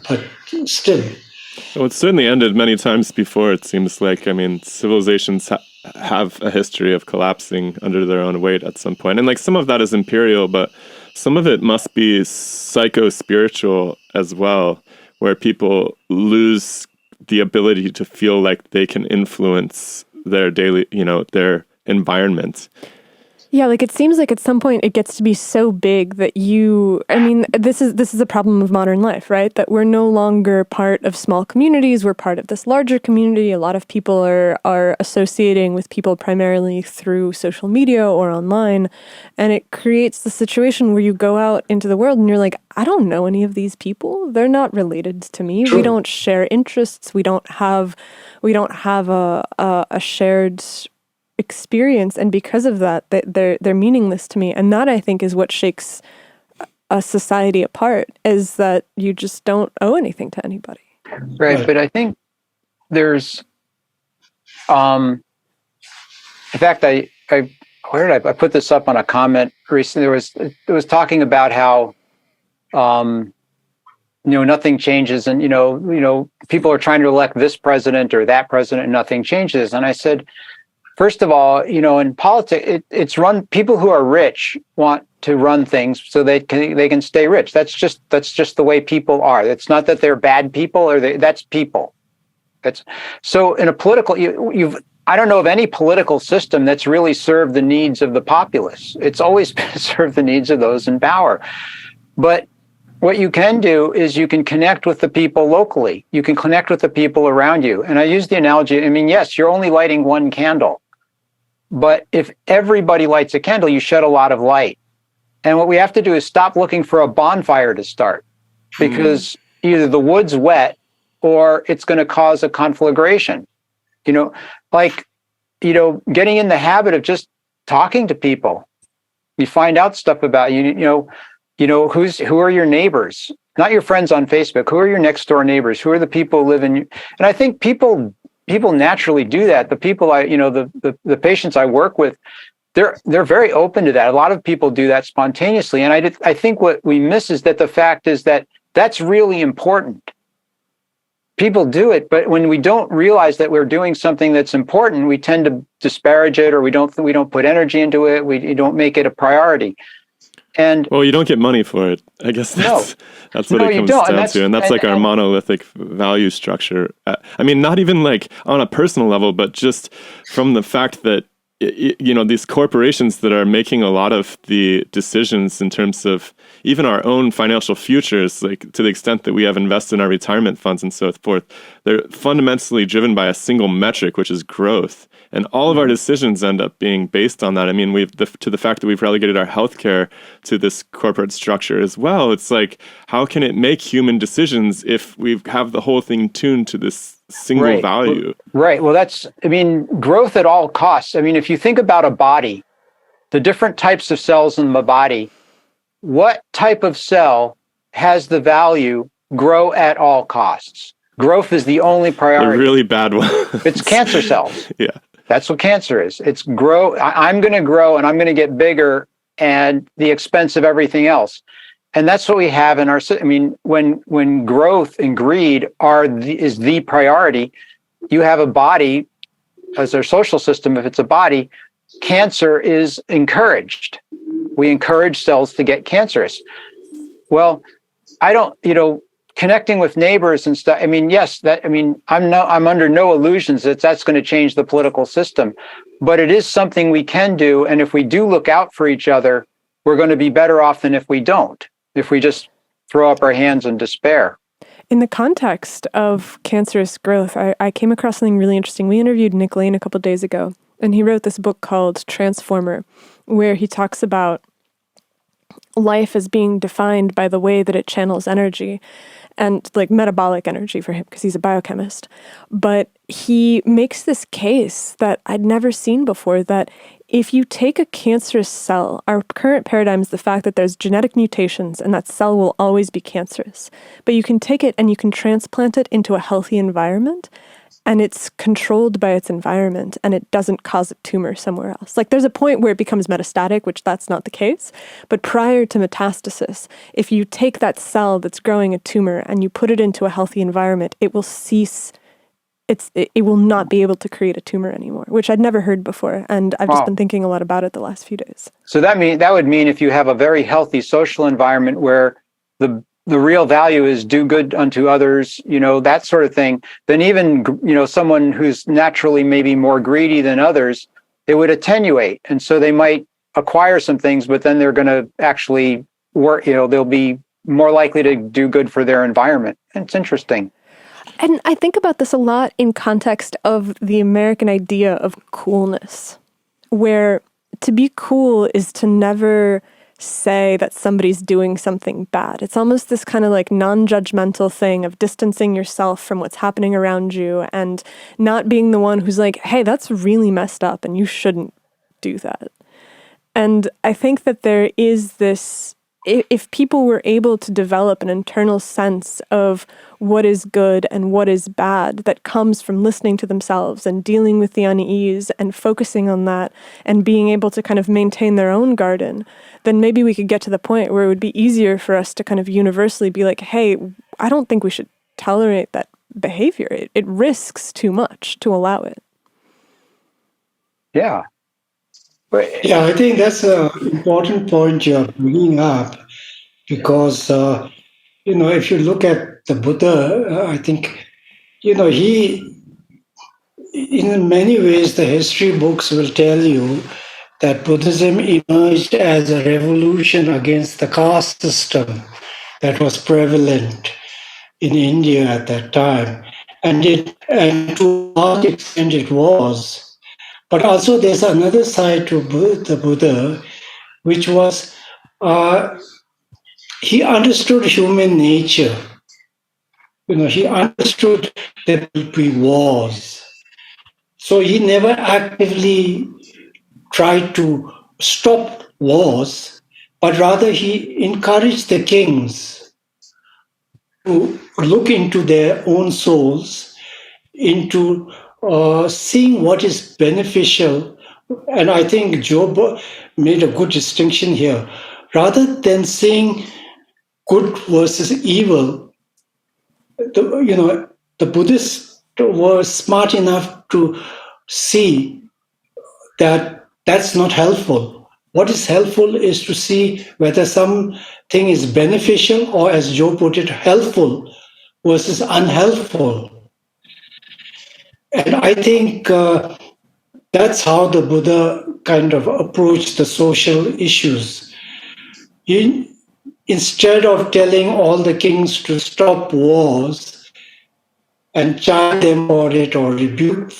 But still, Well, it's certainly ended many times before, it seems like. I mean, civilizations have a history of collapsing under their own weight at some point. And like some of that is imperial, but some of it must be psycho-spiritual as well, where people lose the ability to feel like they can influence their daily, their environment. Yeah, like it seems like at some point it gets to be so big that this is a problem of modern life, right? That we're no longer part of small communities, we're part of this larger community. A lot of people are associating with people primarily through social media or online, and it creates the situation where you go out into the world and you're like, I don't know any of these people. They're not related to me. true. We don't share interests. We don't have a shared experience, and because of that, they're meaningless to me. And that, I think, is what shakes a society apart, is that you just don't owe anything to anybody. Right. But I think there's in fact, I put this up on a comment recently. It was talking about how nothing changes, and people are trying to elect this president or that president and nothing changes. And I said, first of all, in politics, it's run. People who are rich want to run things so they can stay rich. That's just the way people are. It's not that they're bad people, or that's people. That's so in a political. I don't know of any political system that's really served the needs of the populace. It's always been served the needs of those in power. But what you can do is you can connect with the people locally. You can connect with the people around you. And I use the analogy. I mean, yes, you're only lighting one candle. But if everybody lights a candle, you shed a lot of light. And what we have to do is stop looking for a bonfire to start, because either the wood's wet or it's going to cause a conflagration. Getting in the habit of just talking to people. You find out stuff about who are your neighbors, not your friends on Facebook. Who are your next door neighbors? Who are the people who live in you? And I think people naturally do that. The people the patients I work with, they're very open to that. A lot of people do that spontaneously. And I think what we miss is that the fact is that that's really important. People do it, but when we don't realize that we're doing something that's important, we tend to disparage it, or we don't put energy into it. We don't make it a priority. And well, you don't get money for it. I guess that's what it comes down to. And that's our monolithic value structure. I mean, not even like on a personal level, but just from the fact that, these corporations that are making a lot of the decisions in terms of even our own financial futures, like to the extent that we have invested in our retirement funds and so forth, they're fundamentally driven by a single metric, which is growth. And all of our decisions end up being based on that. I mean, to the fact that we've relegated our healthcare to this corporate structure as well. It's like, how can it make human decisions if we have the whole thing tuned to this single value? Right. Well, growth at all costs. I mean, if you think about a body, the different types of cells in the body, what type of cell has the value grow at all costs? Growth is the only priority. The really bad one. It's cancer cells. Yeah. That's what cancer is. It's grow. I'm going to grow and I'm going to get bigger at the expense of everything else. And that's what we have in our. I mean, when growth and greed is the priority, you have a body as our social system. If it's a body, cancer is encouraged. We encourage cells to get cancerous. Well, I don't. Connecting with neighbors and stuff. I mean, yes, I'm under no illusions that that's going to change the political system, but it is something we can do. And if we do look out for each other, we're going to be better off than if we don't, if we just throw up our hands in despair. In the context of cancerous growth, I came across something really interesting. We interviewed Nick Lane a couple of days ago, and he wrote this book called Transformer, where he talks about life as being defined by the way that it channels energy, and like metabolic energy for him, because he's a biochemist. But he makes this case that I'd never seen before, that if you take a cancerous cell, our current paradigm is the fact that there's genetic mutations and that cell will always be cancerous. But you can take it and you can transplant it into a healthy environment, and it's controlled by its environment and it doesn't cause a tumor somewhere else. Like there's a point where it becomes metastatic, which that's not the case. But prior to metastasis, if you take that cell that's growing a tumor and you put it into a healthy environment, it will cease. It will not be able to create a tumor anymore, which I'd never heard before. And I've just been thinking a lot about it the last few days. So that would mean if you have a very healthy social environment where the real value is do good unto others, that sort of thing, then even, someone who's naturally maybe more greedy than others, it would attenuate. And so they might acquire some things, but then they're going to actually work, they'll be more likely to do good for their environment. And it's interesting. And I think about this a lot in context of the American idea of coolness, where to be cool is to never say that somebody's doing something bad. It's almost this kind of like non-judgmental thing of distancing yourself from what's happening around you and not being the one who's like, hey, that's really messed up and you shouldn't do that. And I think that there is this, if people were able to develop an internal sense of what is good and what is bad that comes from listening to themselves and dealing with the unease and focusing on that and being able to kind of maintain their own garden, then maybe we could get to the point where it would be easier for us to kind of universally be like, hey, I don't think we should tolerate that behavior. It risks too much to allow it. Yeah. Yeah, I think that's an important point you're bringing up because, if you look at the Buddha, I think, he, in many ways, the history books will tell you that Buddhism emerged as a revolution against the caste system that was prevalent in India at that time. And to a large extent it was. But also there's another side to the Buddha, which was he understood human nature. He understood that he was. So he never actively tried to stop wars, but rather he encouraged the kings to look into their own souls, into seeing what is beneficial. And I think Job made a good distinction here. Rather than seeing good versus evil, the Buddhists were smart enough to see that that's not helpful. What is helpful is to see whether something is beneficial or, as Joe put it, helpful versus unhelpful. And I think that's how the Buddha kind of approached the social issues. Instead of telling all the kings to stop wars and chide them for it or rebuke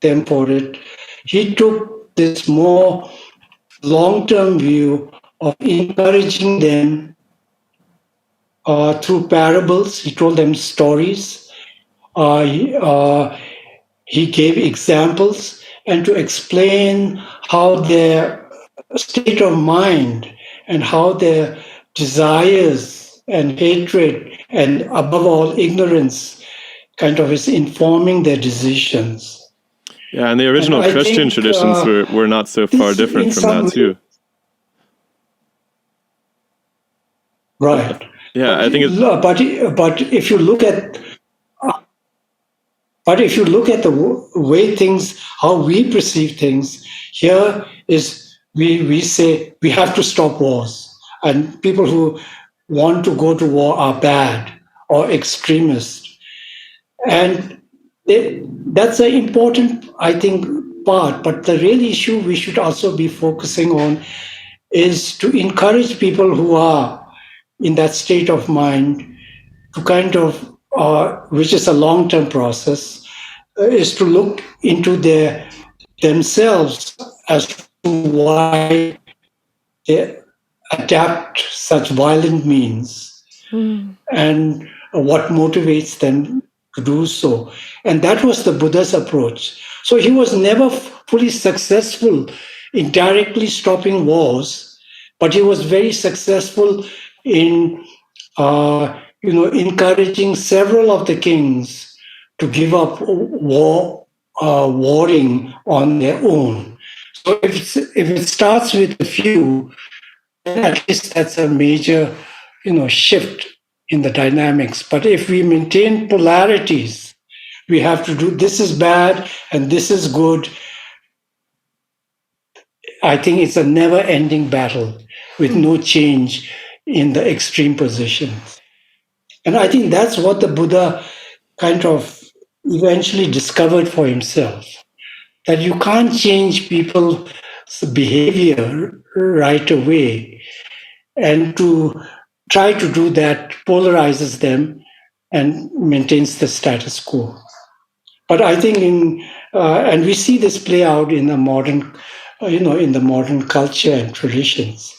them for it, he took this more long-term view of encouraging them through parables. He told them stories. He gave examples, and to explain how their state of mind and how their desires and hatred and above all ignorance kind of is informing their decisions. Yeah, and the original Christian traditions were not so far different from that too. Right. Yeah, I think but if you look at the way things, how we perceive things, here is we say we have to stop wars, and people who want to go to war are bad or extremist, and that's an important, I think, part. But the real issue we should also be focusing on is to encourage people who are in that state of mind to kind of, which is a long-term process, is to look into themselves as to why they adapt such violent means and what motivates them to do so. And that was the Buddha's approach. So he was never fully successful in directly stopping wars, but he was very successful in encouraging several of the kings to give up warring on their own. So if it starts with a few, then at least that's a major, shift in the dynamics. But if we maintain polarities, we have to do this is bad and this is good. I think it's a never-ending battle with no change in the extreme positions. And I think that's what the Buddha kind of eventually discovered for himself, that you can't change people's behavior right away. And to try to do that polarizes them and maintains the status quo. But I think and we see this play out in the modern, in the modern culture and traditions.